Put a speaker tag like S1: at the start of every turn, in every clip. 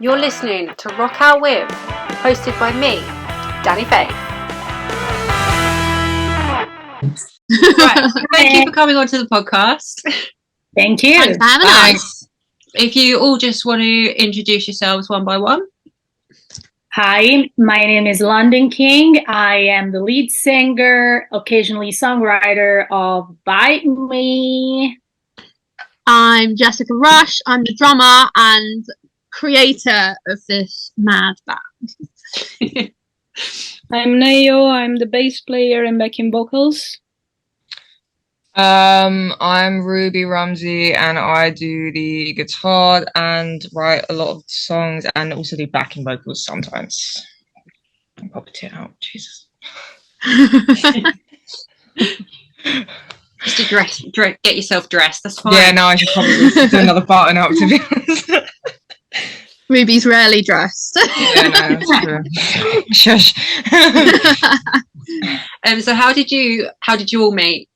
S1: You're listening to Rock Out With, hosted by me, Danny Faye. Right, thank you for coming on to the podcast.
S2: Thank you.
S3: Thanks for having us.
S1: If you all just want to introduce yourselves one by one.
S2: Hi, my name is London King. I am the lead singer, occasionally songwriter of Bite Me.
S3: I'm Jessica Rush. I'm the drummer and creator of this mad band.
S4: I'm Neo. I'm the bass player and backing vocals.
S5: I'm Ruby Rumsey and I do the guitar and write a lot of songs and also do backing vocals sometimes. I'll pop it out, Jesus.
S1: Just to get yourself dressed, that's fine.
S5: Yeah, no, I should probably do another button up, to be honest.
S3: Ruby's rarely dressed.
S5: Yeah, no, that's true. Shush.
S1: So how did you all meet?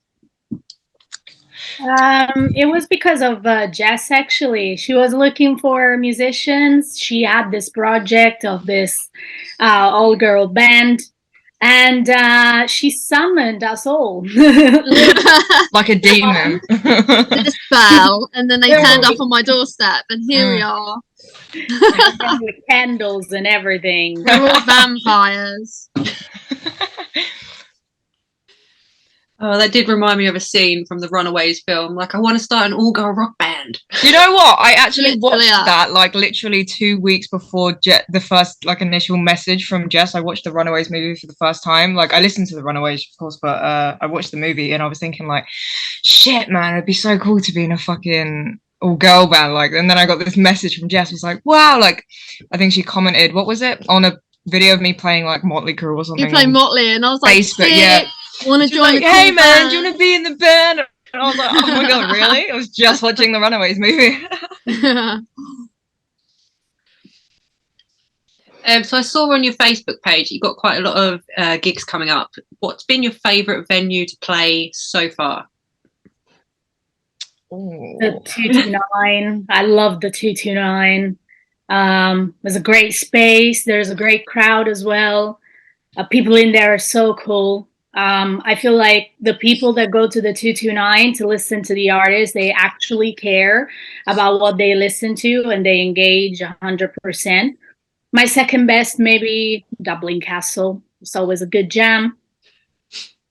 S2: It was because of Jess, actually. She was looking for musicians. She had this project of this all-girl band, and she summoned us all.
S5: Like a demon.
S3: They just fell, and then they turned up on my doorstep, and here we are.
S2: With candles and everything.
S3: We're all vampires.
S1: Oh, that did remind me of a scene from the Runaways film. Like, I want to start an all-girl rock band.
S5: You know what? I actually watched that like literally 2 weeks before the first like initial message from Jess. I watched the Runaways movie for the first time. Like I listened to the Runaways, of course, but I watched the movie and I was thinking like, shit, man, it'd be so cool to be in a fucking all-girl band. Like, and then I got this message from Jess. I was like, wow. Like, I think she commented, what was it, on a video of me playing like Motley Crue or something.
S3: You play Motley, and I was like,
S5: Facebook, yeah.
S3: Want to join?
S5: Like, hey man, do you want to be in the band? And I was like, oh my god, really? I was just watching the Runaways movie.
S1: So I saw on your Facebook page you got quite a lot of gigs coming up. What's been your favourite venue to play so far?
S2: The 229. I love the 229. There's a great space. There's a great crowd as well. People in there are so cool. I feel like the people that go to the 229 to listen to the artist, they actually care about what they listen to and they engage 100%. My second best, maybe Dublin Castle. It's always a good jam.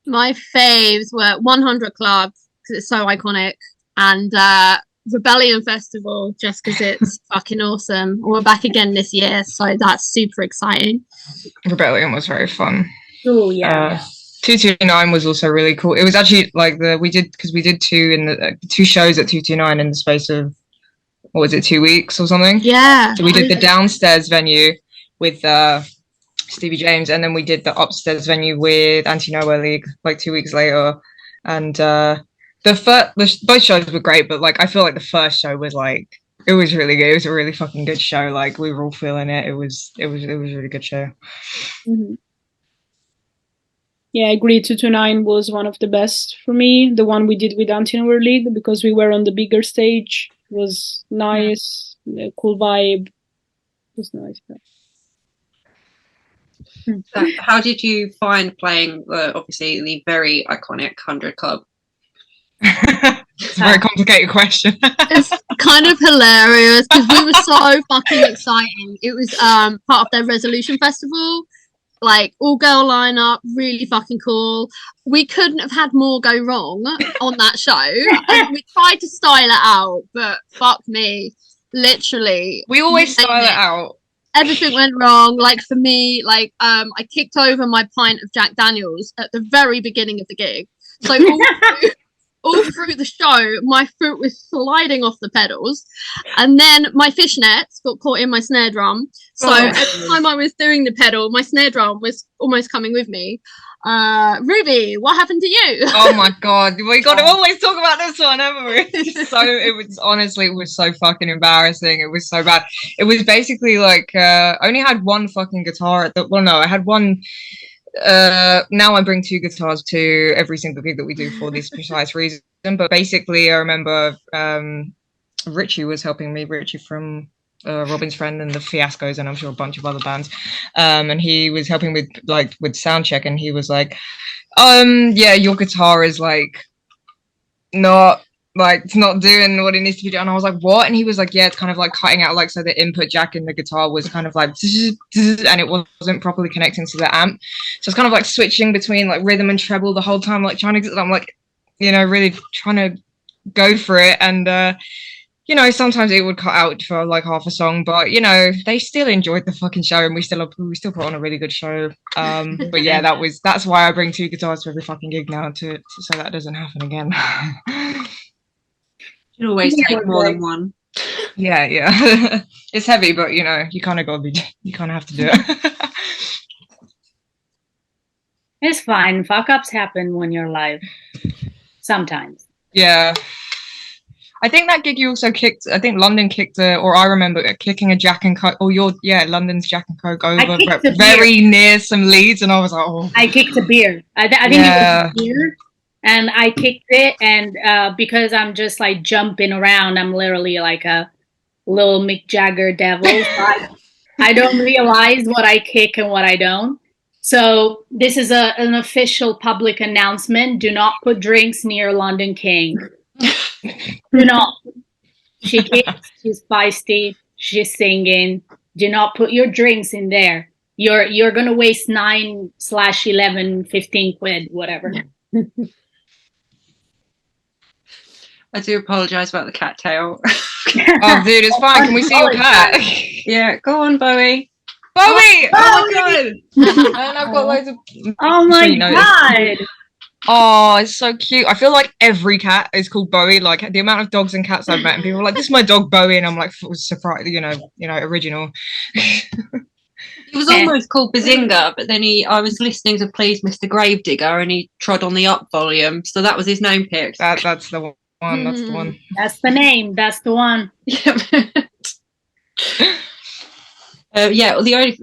S3: My faves were 100 Club because it's so iconic, and Rebellion Festival just because it's fucking awesome. We're back again this year, so that's super exciting.
S5: Rebellion was very fun.
S2: Oh yeah.
S5: 229 was also really cool. It was actually like we did two shows at 229 in the space of, what was it, 2 weeks or something?
S3: Yeah.
S5: So we did the downstairs venue with Stevie James, and then we did the upstairs venue with Anti-Nowhere League like 2 weeks later. And both shows were great, but like I feel like the first show was like, it was really good. It was a really fucking good show. Like we were all feeling it. It was a really good show.
S4: Mm-hmm. Yeah, I agree. 229 was one of the best for me. The one we did with Anti-Nowhere League, because we were on the bigger stage. It was nice, cool vibe. It was nice.
S1: So how did you find playing, obviously, the very iconic 100 Club?
S5: It's a very complicated question.
S3: It's kind of hilarious because we were so fucking excited. It was part of their Resolution Festival. Like, all-girl lineup, really fucking cool. We couldn't have had more go wrong on that show. And we tried to style it out, but fuck me. Literally.
S5: We always style it out.
S3: Everything went wrong. Like, for me, like, I kicked over my pint of Jack Daniels at the very beginning of the gig. So all through the show, my foot was sliding off the pedals, and then my fishnets got caught in my snare drum. So every time I was doing the pedal, my snare drum was almost coming with me. Ruby, what happened to you?
S5: Oh my god, we got to always talk about this one, haven't we? It was so fucking embarrassing. It was so bad. It was basically like I only had one fucking guitar I had one. Now I bring two guitars to every single gig that we do for this precise reason. But basically, I remember Richie was helping me. Richie from Robin's Friend and the Fiascos, and I'm sure a bunch of other bands. And he was helping with sound check, and he was like, yeah, your guitar is like not like it's not doing what it needs to be doing. And I was like, what? And he was like, yeah, it's kind of like cutting out, like, so the input jack in the guitar was kind of like and it wasn't properly connecting to the amp, so it's kind of like switching between like rhythm and treble the whole time, like trying to, I'm like, you know, really trying to go for it. And you know, sometimes it would cut out for like half a song, but you know, they still enjoyed the fucking show, and we still put on a really good show. But yeah, that's why I bring 2 guitars to every fucking gig now, so that doesn't happen again.
S1: You always take more than one.
S5: Yeah. It's heavy, but you know, you kind of have to do it.
S2: It's fine. Fuck ups happen when you're live. Sometimes.
S5: Yeah. I think that gig you also kicked, I think London kicked or I remember kicking a Jack and Coke, London's Jack and Coke over very near some leads, and I was like, oh.
S2: I kicked a beer. I think it was a beer, and I kicked it, and because I'm just like jumping around, I'm literally like a little Mick Jagger devil. I don't realize what I kick and what I don't. So this is an official public announcement. Do not put drinks near London King. Do not. She kicks, she's feisty, she's singing. Do not put your drinks in there. You're gonna waste 9/11, 15 quid, whatever.
S1: I do apologise about the cat tail.
S5: Oh, dude, it's fine. Can we see your cat?
S1: Yeah, go on, Bowie.
S5: Bowie! Oh my god! And I've got loads of.
S2: Oh my god!
S5: Oh, it's so cute. I feel like every cat is called Bowie. Like the amount of dogs and cats I've met, and people are like, "This is my dog Bowie," and I'm like, surprised, you know, original.
S1: It was almost called Bazinga, but then I was listening to Please Mr. Gravedigger, and he trod on the up volume, so that was his name pick.
S5: That's the one. That's the one.
S2: That's the name. That's the one.
S1: Yeah, the only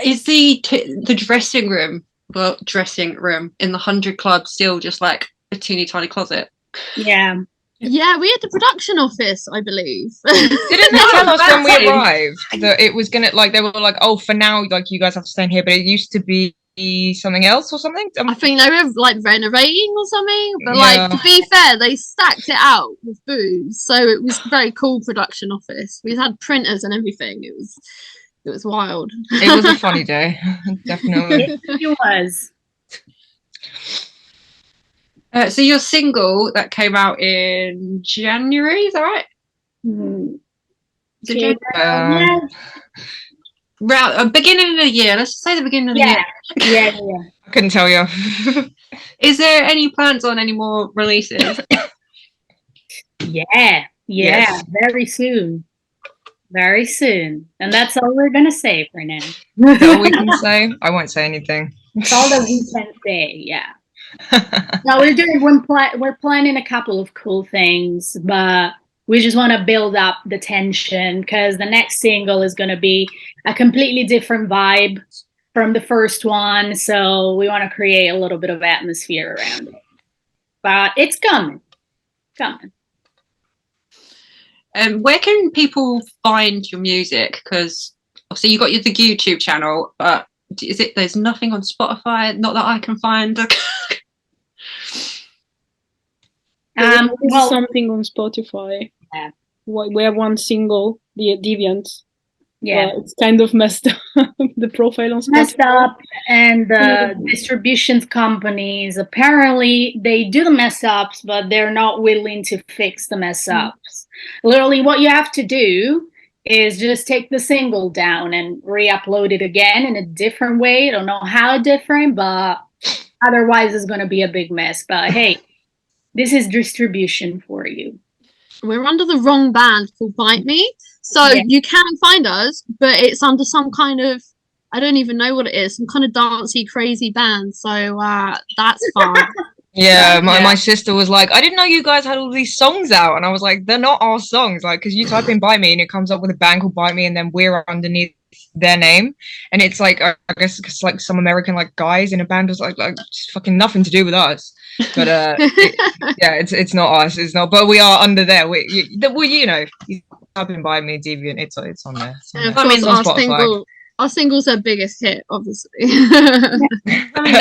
S1: is the dressing room. Well, dressing room in the 100 Club still just like a teeny tiny closet.
S2: Yeah,
S3: we had the production office, I believe.
S5: Didn't they tell us when we arrived that it was gonna, like, they were like, oh, for now, like, you guys have to stay in here, but it used to be something else or something?
S3: I think they were like renovating or something, but like, to be fair, they stacked it out with booze, so it was a very cool production office. We had printers and everything. It was wild.
S5: It was a funny day. Definitely.
S2: It was.
S1: So your single that came out in January, is that right?
S2: Mm-hmm.
S1: Beginning of the year. Let's just say the beginning of the year.
S2: Yeah.
S5: I couldn't tell you.
S1: Is there any plans on any more releases?
S2: Yeah. Yes. Very soon. Very soon. And that's all we're going to say for now.
S5: That's all we can say? I won't say anything.
S2: That's all that we can say, yeah. No, we're planning a couple of cool things, but we just want to build up the tension because the next single is going to be a completely different vibe from the first one. So we want to create a little bit of atmosphere around it. But it's coming.
S1: Where can people find your music? Because obviously you got the YouTube channel, but there's nothing on Spotify? Not that I can find.
S4: Well, something on Spotify.
S2: Yeah.
S4: We have one single, the Deviant.
S2: Yeah,
S4: it's kind of messed up. The profile on Spotify.
S2: Messed up, and the distributions companies, apparently they do the mess ups, but they're not willing to fix the mess ups. Literally, what you have to do is just take the single down and re-upload it again in a different way. I don't know how different, but otherwise it's going to be a big mess. But hey, this is distribution for you.
S3: We're under the wrong band called Bite Me. So you can find us, but it's under some kind of, I don't even know what it is, some kind of dancey, crazy band. So that's fine.
S5: Yeah, my sister was like, I didn't know you guys had all these songs out. And I was like, they're not our songs. Like, because you type in Bite Me and it comes up with a band called Bite Me and then we're underneath their name. And it's like, I guess it's like some American like guys in a band was like just fucking nothing to do with us. But it's not us. It's not. But we are under there. You know. type in Buy Me Deviant, it's on there.
S3: And of
S1: I mean,
S3: course,
S5: on Spotify.
S3: our single's their biggest hit, obviously.
S1: I mean,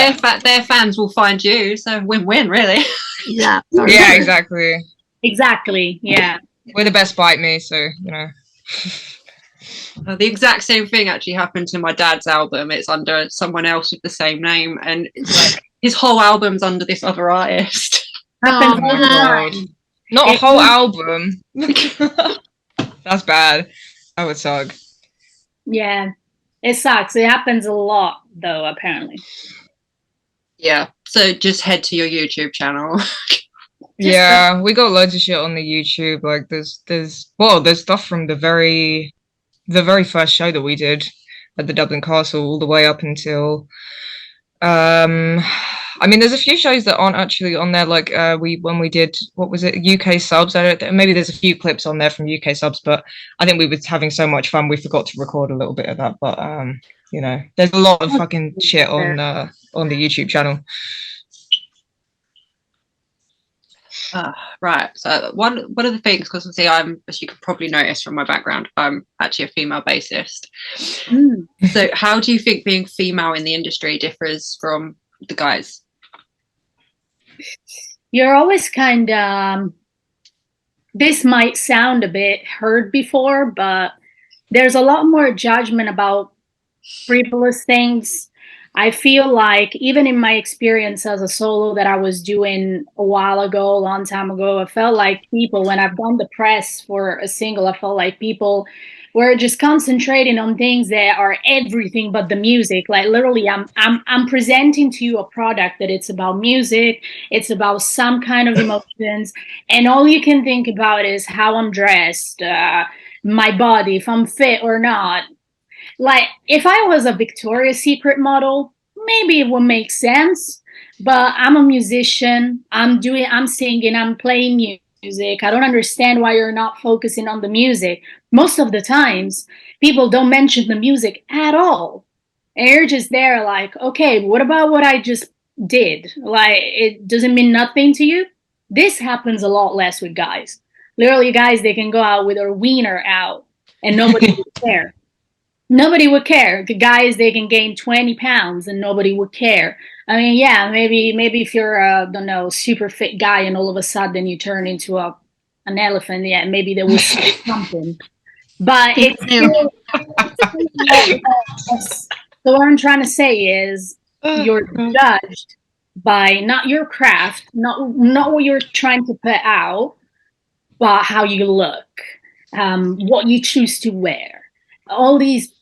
S1: their fans will find you, so win-win, really.
S3: Yeah.
S5: Yeah, exactly.
S2: Exactly. Yeah.
S5: We're the best Bite Me, so you know.
S1: The exact same thing actually happened to my dad's album. It's under someone else with the same name, and it's like his whole album's under this other artist.
S2: Happens
S5: Oh
S2: all
S5: my
S2: the
S5: God.
S2: time.
S5: Not a whole album. That's bad. That would suck.
S2: Yeah. It sucks. It happens a lot, though, apparently.
S1: Yeah. So just head to your YouTube channel.
S5: Yeah, we got loads of shit on the YouTube. Like there's stuff from the very first show that we did at the Dublin Castle all the way up until I mean there's a few shows that aren't actually on there, like when we did, what was it, UK subs. Maybe there's a few clips on there from UK subs, but I think we were having so much fun we forgot to record a little bit of that. But you know, there's a lot of fucking shit on the YouTube channel.
S1: Right. So one of the things, because obviously I'm, as you can probably notice from my background, I'm actually a female bassist. So how do you think being female in the industry differs from the guys?
S2: You're always kind of, this might sound a bit heard before, but there's a lot more judgment about frivolous things. I feel like even in my experience as a solo that I was doing a while ago, a long time ago, I felt like people, when I've done the press for a single, I felt like people were just concentrating on things that are everything but the music. Like literally, I'm presenting to you a product that it's about music, it's about some kind of emotions, and all you can think about is how I'm dressed, my body, if I'm fit or not. Like if I was a Victoria's Secret model, maybe it would make sense. But I'm a musician. I'm singing. I'm playing music. I don't understand why you're not focusing on the music. Most of the times, people don't mention the music at all, and you're just there like, okay, what about what I just did? Like it doesn't mean nothing to you. This happens a lot less with guys. Literally, guys, they can go out with their wiener out, and nobody would care. Nobody would care. The guys, they can gain 20 pounds and nobody would care. I mean, yeah, maybe if you're a, don't know, super fit guy and all of a sudden you turn into an elephant, yeah, maybe there was something. But it's still, so what I'm trying to say is you're judged by not your craft, not what you're trying to put out, but how you look, what you choose to wear. All these,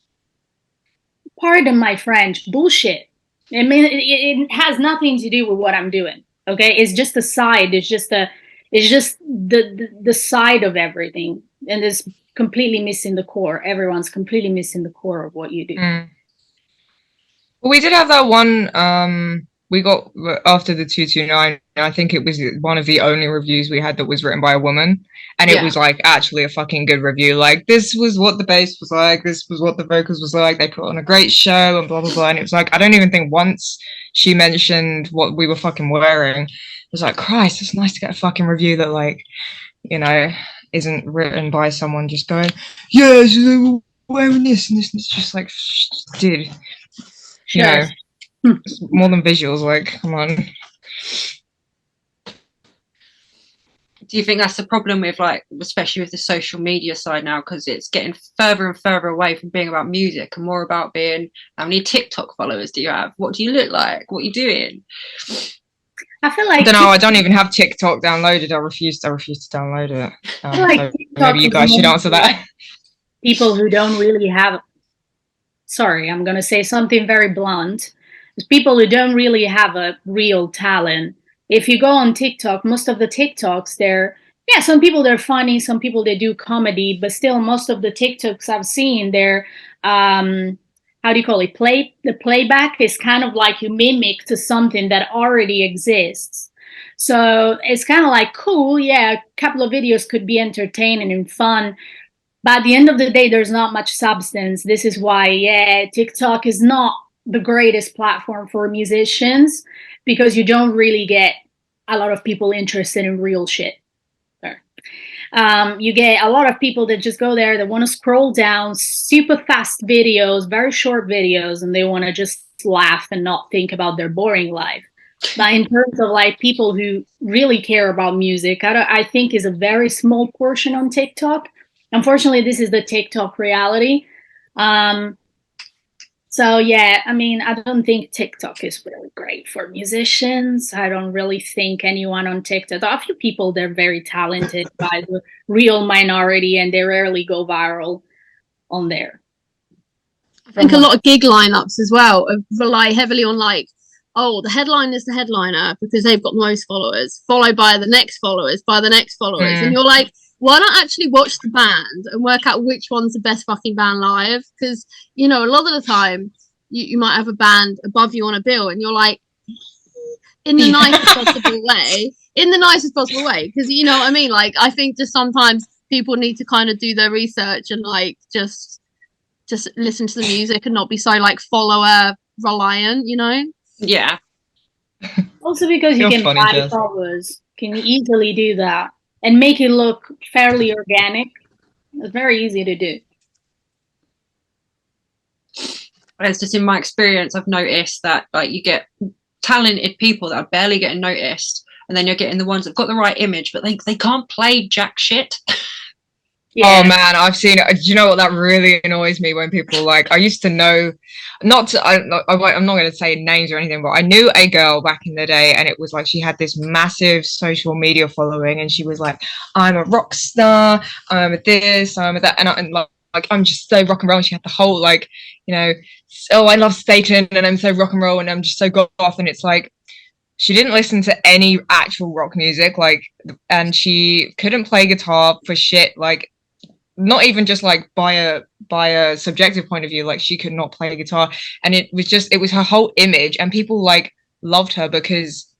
S2: pardon my French, bullshit. I mean, it has nothing to do with what I'm doing. Okay, it's just a side. It's just the side of everything, and it's completely missing the core. Everyone's completely missing the core of what you do.
S5: Well, we did have that one. We got after the 229. I think it was one of the only reviews we had that was written by a woman, and it was like actually a fucking good review. Like this was what the bass was like. This was what the vocals was like. They put on a great show and blah blah blah. And it was like I don't even think once she mentioned what we were fucking wearing. It was like Christ, it's nice to get a fucking review that like, you know, isn't written by someone just going, yeah, so wearing this and this. And it's just like, dude, you know. It's more than visuals, like, come on.
S1: Do you think that's the problem with, like, especially with the social media side now, because it's getting further and further away from being about music and more about being, how many TikTok followers do you have? What do you look like? What are you doing?
S2: I feel like
S5: I don't know. I don't even have TikTok downloaded. I refuse to download it. So maybe you guys should answer that.
S2: People who don't really have. Sorry, I'm gonna say something very blunt. People who don't really have a real talent. If you go on TikTok, most of the TikToks, some people they're funny, some people they do comedy, but still most of the TikToks I've seen, they're how do you call it? The playback is kind of like you mimic to something that already exists. So it's kind of like cool, yeah, a couple of videos could be entertaining and fun. But at the end of the day, there's not much substance. This is why, TikTok is not the greatest platform for musicians, because you don't really get a lot of people interested in real shit. You get a lot of people that just go there, that want to scroll down super fast videos, very short videos, and they want to just laugh and not think about their boring life. But in terms of like people who really care about music, I think is a very small portion on TikTok. Unfortunately, this is the TikTok reality. So yeah, I mean, I don't think TikTok is really great for musicians. I don't really think anyone on TikTok. There are a few people, they're very talented, by the real minority, and they rarely go viral on there.
S3: I think a lot of gig lineups as well rely heavily on like, oh, the headline is the headliner because they've got the most followers, followed by the next followers, by the next followers. And you're like, why not actually watch the band and work out which one's the best fucking band live? Because, you know, a lot of the time you might have a band above you on a bill and you're like, in the nicest possible way, because, you know what I mean? Like, I think just sometimes people need to kind of do their research and like just listen to the music and not be so like follower reliant, you know?
S1: Yeah.
S2: Also because you can buy followers, can easily do that and make it look fairly organic. It's very easy to do.
S1: It's just in my experience, I've noticed that like you get talented people that are barely getting noticed, and then you're getting the ones that got the right image, but they can't play jack shit.
S5: Yeah. Oh man, I've seen it. Do you know what that really annoys me when people like? I used to know, I'm not going to say names or anything, but I knew a girl back in the day, and it was like she had this massive social media following, and she was like, "I'm a rock star, I'm a this, I'm a that," and like I'm just so rock and roll. And she had the whole like, you know, oh, I love Satan, and I'm so rock and roll, and I'm just so goth, and it's like, she didn't listen to any actual rock music, like, and she couldn't play guitar for shit, like, not even just like by a subjective point of view, like she could not play guitar, and it was her whole image, and people like loved her because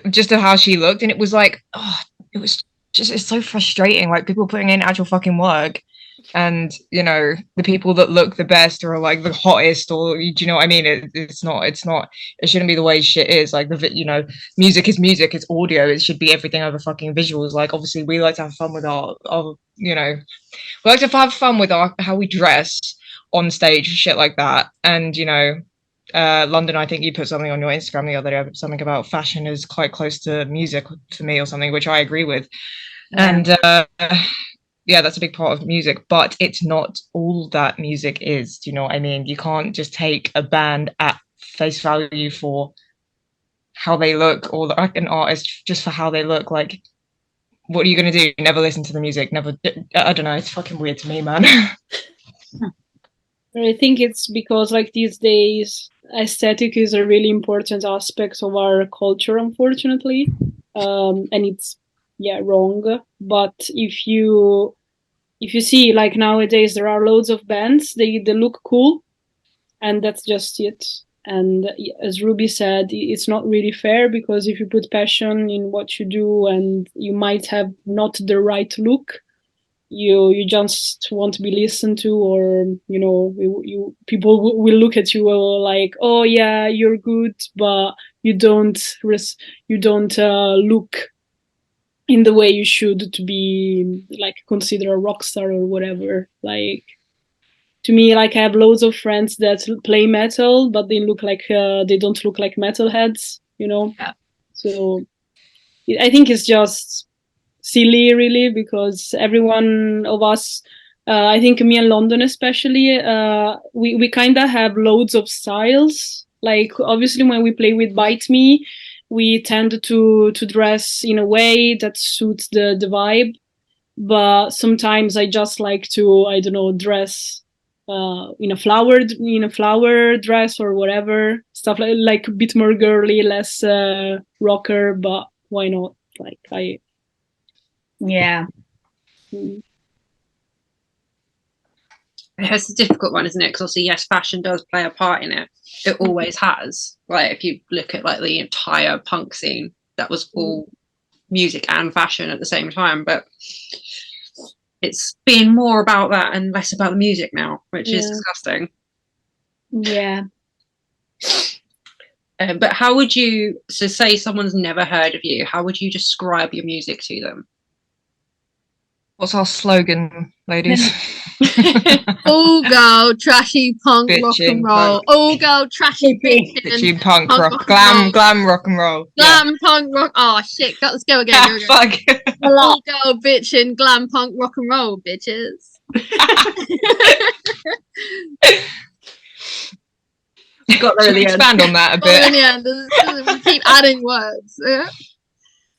S5: just of how she looked, and it was like, oh, it was just, it's so frustrating, like people putting in actual fucking work, and you know, the people that look the best or like the hottest, or do you know what I mean? It's not, it shouldn't be the way shit is. Like you know, music is music, it's audio, it should be everything over fucking visuals. Like obviously we like to have fun with our you know, we like to have fun with how we dress on stage, shit like that. And you know, London, I think you put something on your Instagram the other day, something about fashion is quite close to music for me or something, which I agree with. Yeah. And yeah, that's a big part of music, but it's not all that music is. Do you know what I mean? You can't just take a band at face value for how they look, or like an artist just for how they look. Like, what are you going to do? Never listen to the music? Never? I don't know. It's fucking weird to me, man.
S4: I think it's because like these days, aesthetic is a really important aspect of our culture, unfortunately. And it's, yeah, wrong. But if you see, like nowadays there are loads of bands, they look cool, and that's just it. And as Ruby said, it's not really fair, because if you put passion in what you do and you might have not the right look, you just won't be listened to, or you know, people will look at you like, oh yeah, you're good, but you don't look in the way you should to be like considered a rock star or whatever. Like, to me, like I have loads of friends that play metal, but they don't look like metalheads, you know.
S1: Yeah. So
S4: I think it's just silly, really, because every one of us, I think me and London especially, we kind of have loads of styles. Like obviously when we play with Bite Me, we tend to dress in a way that suits the vibe, but sometimes I just like to, I don't know, dress in a flower dress or whatever, stuff like a bit more girly, less rocker, but why not? Like
S2: yeah.
S1: It's a difficult one, isn't it? Because obviously, yes, fashion does play a part in it. It always has. Like if you look at like the entire punk scene, that was all music and fashion at the same time. But it's been more about that and less about the music now, which is disgusting.
S2: Yeah.
S1: But how would you? So say someone's never heard of you. How would you describe your music to them?
S5: What's our slogan, ladies?
S3: All girl, trashy punk rock
S5: Bitchin,
S3: and roll.
S5: punk.
S3: All girl, trashy
S2: Bitchin.
S5: Bitchin, punk rock,
S3: rock and
S5: glam,
S3: roll.
S5: glam rock and roll.
S3: Glam punk rock. Oh shit! Let's go again. Go again.
S5: Fuck.
S3: All girl, bitchin, glam punk rock and roll, bitches.
S1: Got there in the end.
S5: Expand on that a
S3: Got there in
S5: bit.
S3: the end. We keep adding words. Yeah.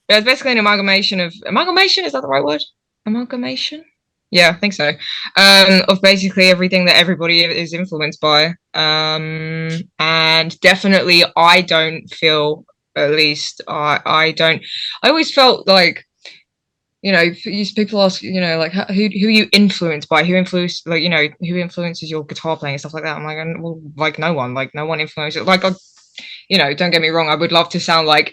S5: Yeah, it's basically an amalgamation of amalgamation. Is that the right word? Amalgamation. Yeah, I think so. Of basically everything that everybody is influenced by. And definitely, I don't feel. At least I don't. I always felt like, you know, people ask, you know, like who are you influenced by? Who influenced, like, you know, who influences your guitar playing and stuff like that? I'm like, well, like no one. Like no one influences. Like, you know, don't get me wrong, I would love to sound like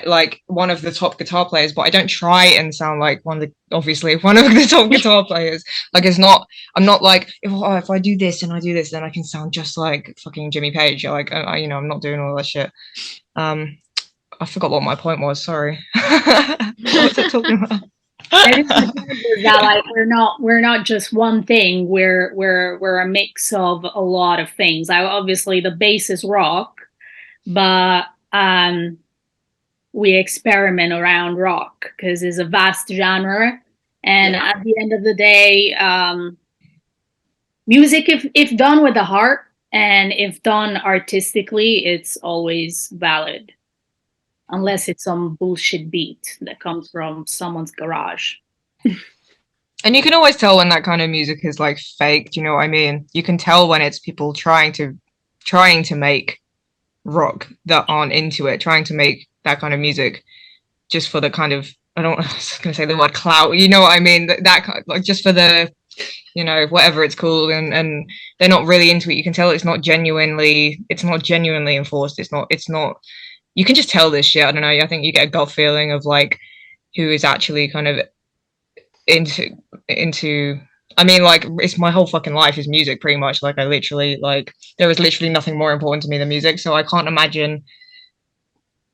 S5: like one of the top guitar players, but I don't try and sound like one of the top guitar players. Like, it's not. I'm not like, if I do this and I do this, then I can sound just like fucking Jimmy Page. Like, you know, I'm not doing all that shit. I forgot what my point was. Sorry. What was I talking about?
S2: I think the point is that like we're not just one thing. We're a mix of a lot of things. Obviously the base is rock, but we experiment around rock because it's a vast genre, and at the end of the day, music, if done with the heart and if done artistically, it's always valid, unless it's some bullshit beat that comes from someone's garage.
S5: And you can always tell when that kind of music is like fake. Do you know what I mean? You can tell when it's people trying to make rock that aren't into it, trying to make that kind of music just for the kind of, I was going to say the word clout, you know what I mean? That kind of, like, just for the, you know, whatever it's called, and they're not really into it. You can tell it's not genuinely enforced. It's not, you can just tell this shit. I don't know. I think you get a gut feeling of like who is actually kind of into I mean, like, it's my whole fucking life is music, pretty much. Like, I literally, like, there is literally nothing more important to me than music. So I can't imagine,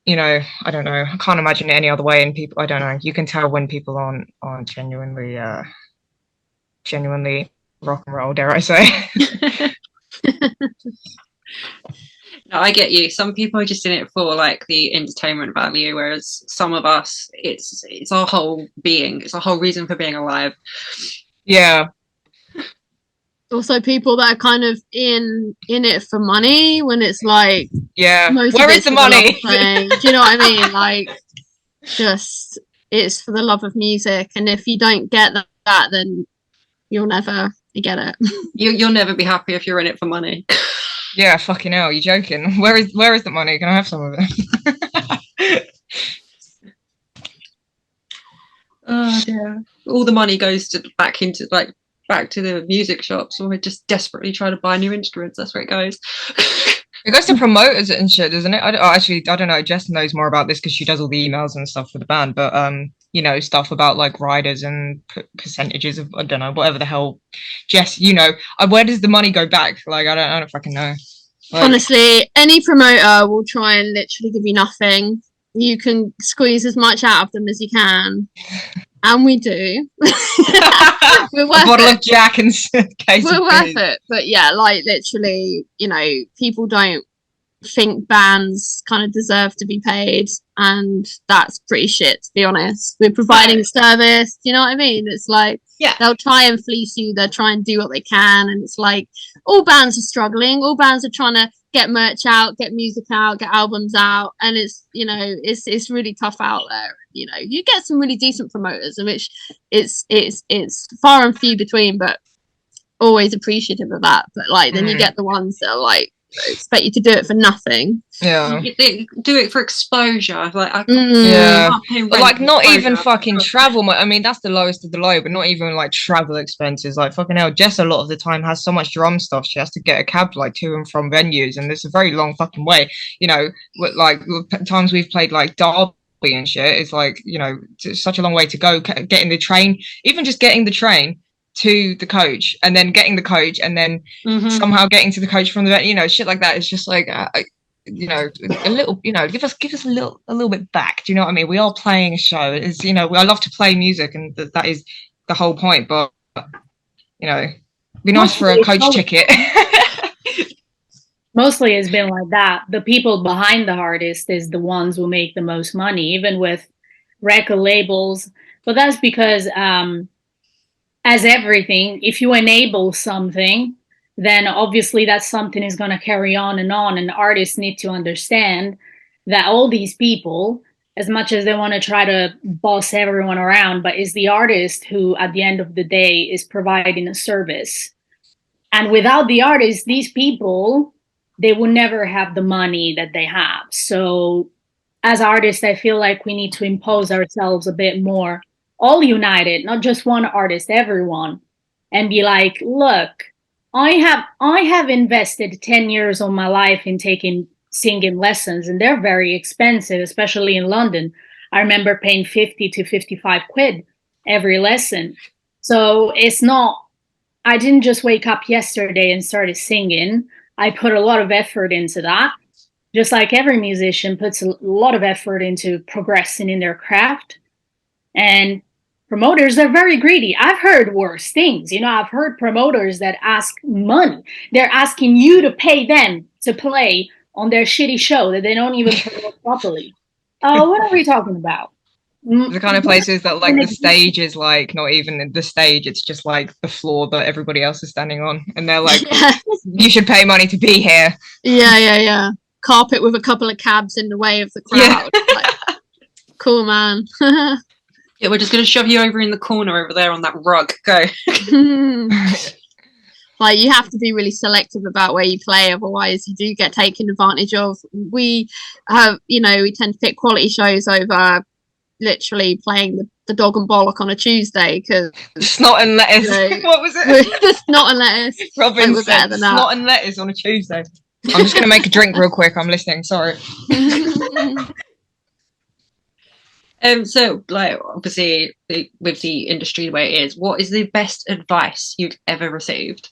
S5: you know, I don't know. I can't imagine it any other way. And people, I don't know. You can tell when people aren't genuinely rock and roll, dare I say.
S1: No, I get you. Some people are just in it for like the entertainment value, whereas some of us, it's our whole being. It's our whole reason for being alive.
S5: Yeah.
S3: Also, people that are kind of in it for money, when it's like,
S5: yeah, where is the money?
S3: Do you know what I mean? Like, just it's for the love of music, and if you don't get that, then you'll never get it.
S1: You'll never be happy if you're in it for money.
S5: Yeah, fucking hell, you joking? Where is the money? Can I have some of it?
S1: Oh dear. All the money goes back to the music shops, or we're just desperately trying to buy new instruments. That's where it goes.
S5: It goes to promoters and shit, doesn't it? I don't know. Jess knows more about this because she does all the emails and stuff for the band. But you know, stuff about like riders and percentages of, I don't know, whatever the hell. Jess, you know, where does the money go back? Like, I don't fucking know. Like,
S3: honestly, any promoter will try and literally give you nothing. You can squeeze as much out of them as you can, and we do. We're worth
S5: a bottle
S3: it.
S5: of Jack and case
S3: We're
S5: of
S3: worth
S5: booze.
S3: it, but yeah, like literally, you know, people don't think bands kind of deserve to be paid, and that's pretty shit, to be honest. We're providing a service, you know what I mean? It's like,
S1: yeah,
S3: they'll try and fleece you, they'll try and do what they can, and it's like all bands are struggling, all bands are trying to get merch out, get music out, get albums out, and it's, you know, it's really tough out there. You know, you get some really decent promoters, in which it's far and few between, but always appreciative of that. But like, then you get the ones that are like, expect you to do it for nothing.
S5: Yeah,
S1: they do it for exposure. Like,
S5: yeah, but like not even fucking travel. I mean, that's the lowest of the low, but not even like travel expenses. Like, fucking hell, Jess a lot of the time has so much drum stuff. She has to get a cab like to and from venues, and it's a very long fucking way. You know, like times we've played like Derby and shit. It's like, you know, it's such a long way to go. Getting the train, even just getting the train to the coach, and then getting the coach, and then somehow getting to the coach from the, you know, shit like that. It's just like, you know, a little, you know, give us a little bit back. Do you know what I mean? We are playing a show. It's, you know, I love to play music, and that is the whole point. But you know, it'd be nice for a coach ticket.
S2: Mostly it's been like that. The people behind the artist is the ones who make the most money, even with record labels. But that's because, as everything, if you enable something, then obviously that something is going to carry on. And artists need to understand that all these people, as much as they want to try to boss everyone around, but it's the artist who, at the end of the day, is providing a service. And without the artists, these people, they will never have the money that they have. So as artists, I feel like we need to impose ourselves a bit more, all united, not just one artist, everyone, and be like, look, I have invested 10 years of my life in taking singing lessons, and they're very expensive, especially in London. I remember paying 50 to 55 quid every lesson. So it's not, I didn't just wake up yesterday and started singing. I put a lot of effort into that. Just like every musician puts a lot of effort into progressing in their craft. And promoters are very greedy. I've heard worse things. I've heard promoters that ask money. They're asking you to pay them to play on their shitty show that they don't even promote properly. What are we talking about?
S5: The kind of places that like the stage is like not even the stage, it's just like the floor that everybody else is standing on, and they're like, you should pay money to be here.
S3: Yeah. Carpet with a couple of cabs in the way of the crowd. Yeah. Like, cool, man.
S1: Yeah, we're just going to shove you over in the corner over there on that rug. Go.
S3: Like, you have to be really selective about where you play, otherwise you do get taken advantage of. We have, we tend to pick quality shows over literally playing the dog and bollock on a Tuesday, because
S5: snot and lettuce. What was it?
S3: Snot and lettuce.
S5: Robin said snot and lettuce on a Tuesday. I'm just going to make a drink real quick. I'm listening. Sorry.
S1: So, like, obviously, with the industry the way it is, what is the best advice you've ever received?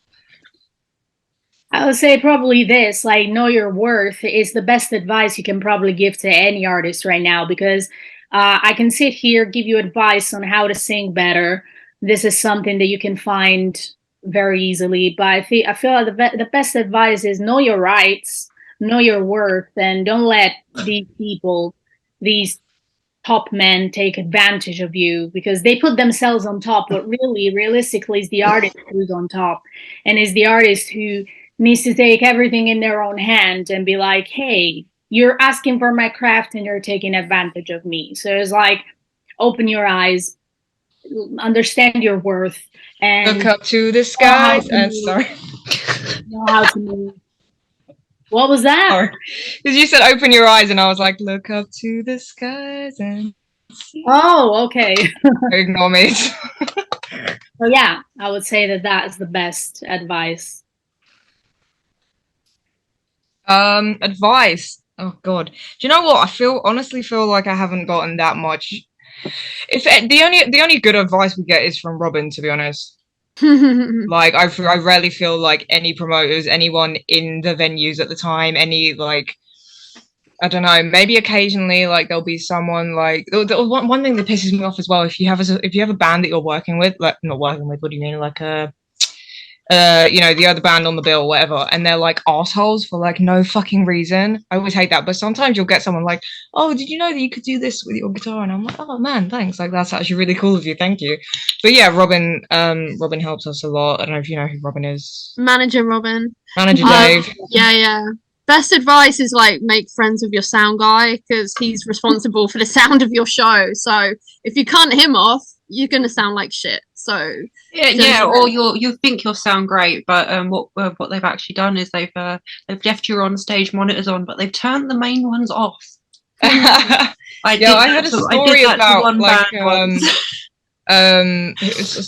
S2: I would say probably this, like, know your worth is the best advice you can probably give to any artist right now, because I can sit here, give you advice on how to sing better. This is something that you can find very easily. But I feel like the best advice is know your rights, know your worth, and don't let these people, these top men, take advantage of you, because they put themselves on top. But really, realistically, is the artist who's on top, and is the artist who needs to take everything in their own hand and be like, hey, you're asking for my craft and you're taking advantage of me. So it's like, open your eyes, understand your worth, and
S5: look up to the skies. And sorry,
S2: know how to move. What was that?
S5: Because you said open your eyes, and I was like, look up to the skies and see.
S2: Oh, okay.
S5: Ignore me.
S2: So yeah, I would say that is the best advice.
S5: Advice. Oh God, do you know what? I honestly feel like I haven't gotten that much. If the only good advice we get is from Robin, to be honest. Like I rarely feel like any promoters, anyone in the venues at the time, any like, I don't know, maybe occasionally like there'll be someone like one thing that pisses me off as well. If you have a band that you're working with, like not working with, what do you mean, like the other band on the bill or whatever, and they're like assholes for like no fucking reason. I always hate that. But sometimes you'll get someone like, oh, did you know that you could do this with your guitar? And I'm like, oh man, thanks, like that's actually really cool of you, thank you. But yeah, Robin helps us a lot. I don't know if you know who Robin is.
S3: Manager Dave. Yeah. Best advice is like make friends with your sound guy, because he's responsible for the sound of your show. So if you cunt him off, you're gonna sound like shit. So
S1: or you think you'll sound great, but what they've actually done is they've left your on stage monitors on, but they've turned the main ones off. I
S5: had a story about like I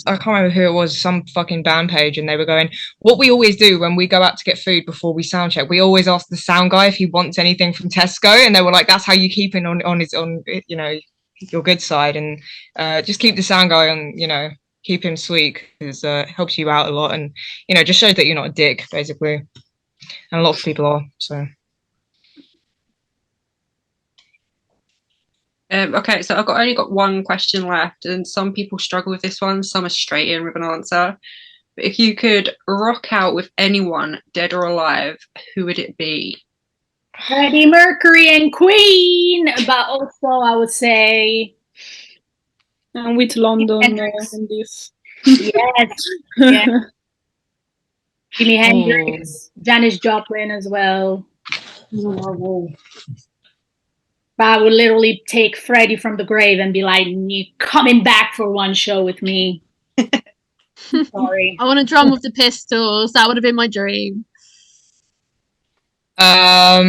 S5: can't remember who it was, some fucking band page, and they were going, what we always do when we go out to get food before we sound check, we always ask the sound guy if he wants anything from Tesco, and they were like, that's how you keep him on his your good side, and just keep the sound guy on, keep him sweet, because it helps you out a lot, and just shows that you're not a dick, basically, and a lot of people are. So
S1: Okay, so I've only got one question left, and some people struggle with this one. Some are straight in with an answer. But if you could rock out with anyone, dead or alive, who would it be?
S2: Freddie Mercury and Queen, but also I would say
S4: And with London
S2: Hendrix.
S4: in this.
S2: Yes, yeah. Jimi Hendrix, Janis Joplin as well. But I would literally take Freddie from the grave and be like, "You coming back for one show with me?" Sorry.
S3: I want to drum with the Pistols. That would have been my dream.
S5: Oh,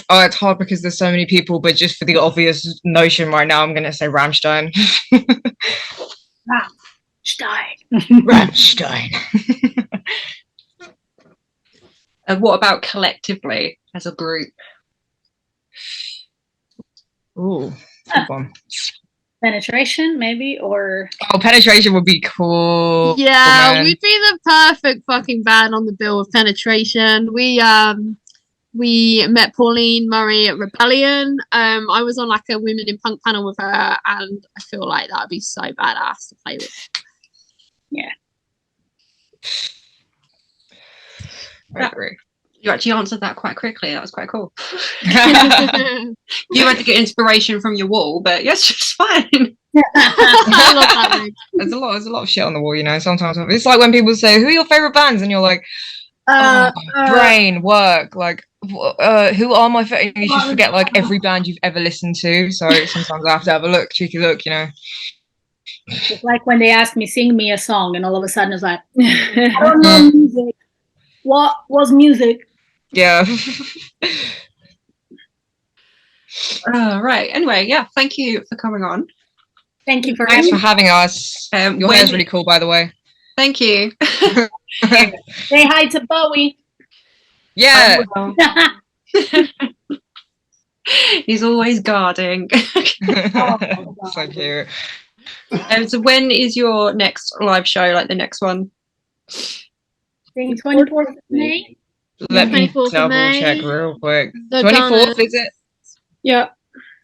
S5: it's hard because there's so many people, but just for the obvious notion right now, I'm gonna say Rammstein. Rammstein.
S1: And what about collectively as a group?
S5: Ooh, good one.
S2: Penetration, maybe, or
S5: Oh, Penetration would be cool.
S3: Yeah,
S5: man.
S3: we'd be the perfect fucking band on the bill of Penetration. We met Pauline Murray at Rebellion. I was on like a Women in Punk panel with her, and I feel like that'd be so badass to play with.
S2: Yeah.
S5: I agree.
S1: You actually answered that quite quickly. That was quite cool.
S3: I
S1: You had to get inspiration from your wall, but yes, it's fine.
S3: love that movie.
S5: There's a lot of shit on the wall, you know. Sometimes it's like when people say, "Who are your favorite bands?" and you're like, "Brain, Work." Like, who are my favorite? You just forget like every band you've ever listened to. So sometimes I have to have a cheeky look, you know.
S2: It's like when they ask me, sing me a song, and all of a sudden it's like, I don't know music. What was music?
S5: Yeah.
S1: Right. Anyway, yeah. Thank you for coming on.
S2: Thank you for
S5: Thanks for
S2: having
S5: having us. Your hair's really cool, by the way.
S1: Thank you.
S2: me. Say hi to Bowie.
S5: Yeah.
S1: He's always guarding.
S5: So cute.
S1: So when is your next live show? Like the next one?
S2: 24th of May.
S5: Let me
S3: 24th of
S5: double
S3: May.
S5: check real quick.
S3: The
S5: 24th,
S3: Gunners.
S5: is it?
S4: Yeah,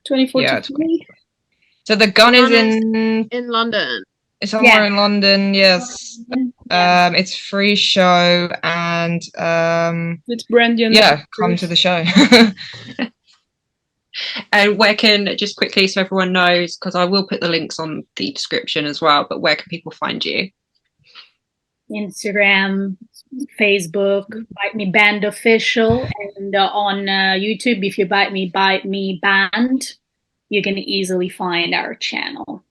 S4: 24th
S5: Yeah,
S4: of May.
S5: So the gun is
S3: Gunners.
S5: in
S3: In London.
S5: somewhere in London. Yes. It's free show and
S4: With Brandy and
S5: yeah, come to the show.
S1: And where can, just quickly so everyone knows, because I will put the links on the description as well, but where can people find you?
S2: Instagram, Facebook, Bite Me Band Official, and on YouTube, if you Bite Me Band, you can easily find our channel.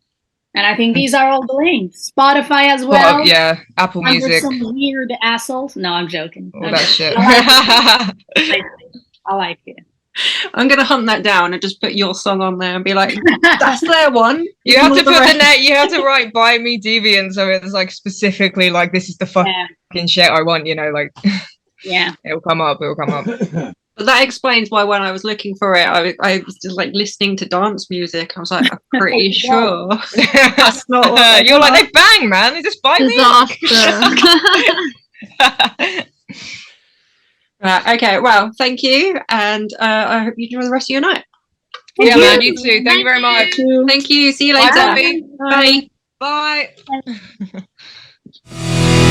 S2: And I think these are all the links. Spotify as well.
S5: Yeah, Apple Music.
S2: Under some weird assholes. No, I'm joking.
S5: All that shit.
S2: I like it.
S1: I'm gonna hunt that down and just put your song on there and be like, that's their one.
S5: You have to put the net. You have to write "Buy Me Deviant," so it's like specifically like this is the fucking shit I want. You know, like
S2: yeah,
S5: it'll come up. It'll come up.
S1: But that explains why when I was looking for it, I was just like listening to dance music. I was like, I'm pretty sure that's not. What
S5: You're like, they bang, man. They just bite me.
S1: Right, okay, well, thank you, and I hope you enjoy the rest of your night.
S5: Yeah, man, you too. Thank you very much.
S1: Thank you. See you later.
S5: Bye. Bye. Bye.